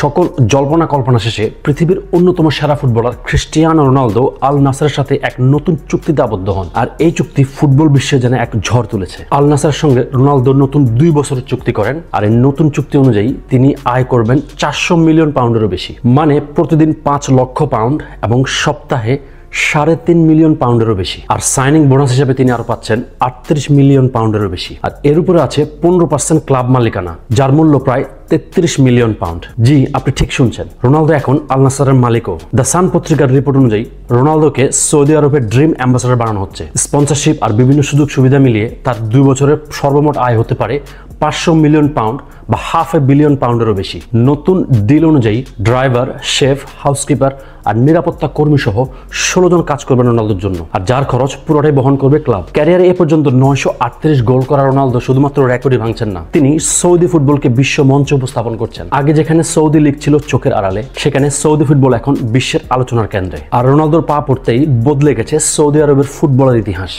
সকল জল্পনা কল্পনা শেষে পৃথিবীর অন্যতম সেরা ফুটবলার ক্রিস্টিয়ানো রোনালদো আল নাসরের সাথে এক নতুন চুক্তিতে আবদ্ধ হন। আর এই চুক্তি ফুটবল বিশ্বে যেন এক ঝড় তুলেছে। আল নাসরের সঙ্গে রোনালদো নতুন 2 বছরের চুক্তি করেন। আর এই নতুন চুক্তি অনুযায়ী তিনি আয় করবেন 400 মিলিয়ন পাউন্ডেরও বেশি, মানে প্রতিদিন 5 লক্ষ পাউন্ড এবং সপ্তাহে 3.5 মিলিয়ন পাউন্ডেরও বেশি। আর সাইনিং বোনাস হিসেবে তিনি আরো পাচ্ছেন 38 মিলিয়ন পাউন্ডেরও বেশি। আর এর উপরে আছে 15% ক্লাব মালিকানা, যার মূল্য প্রায় 33 মিলিয়ন পাউন্ড। জি, আপনি ঠিক শুনছেন, রোনালদো এখন আল নাসরের মালিকও। দ্য সান পত্রিকার রিপোর্ট অনুযায়ী রোনালদোকে সৌদি আরবের ড্রিম অ্যাম্বাসাডর বানানো হচ্ছে। স্পন্সরশিপ আর বিভিন্ন সুযোগ সুবিধা মিলিয়ে তার 2 বছরের সর্বমোট আয় হতে পারে 500 মিলিয়ন পাউন্ড বা ½ বিলিয়ন পাউন্ডেরও বেশি। নতুন ডিল অনুযায়ী ড্রাইভার, শেফ, হাউসকিপার আর নিরাপত্তা কর্মী সহ 16 জন কাজ করবেন রোনালদোর জন্য। আর যার খরচ পুরোটাই বহন করবে ক্লাব। ক্যারিয়ারে এ পর্যন্ত 938 গোল করা রোনালদো শুধুমাত্র রেকর্ডই ভাঙছেন না, তিনি সৌদি ফুটবলকে বিশ্ব মঞ্চে উপস্থাপন করছেন। আগে যেখানে সৌদি লীগ ছিল চোখের আড়ালে, সেখানে সৌদি ফুটবল এখন বিশ্বের আলোচনার কেন্দ্রে। আর রোনালদোর পা পড়তেই বদলে গেছে সৌদি আরবের ফুটবলের ইতিহাস।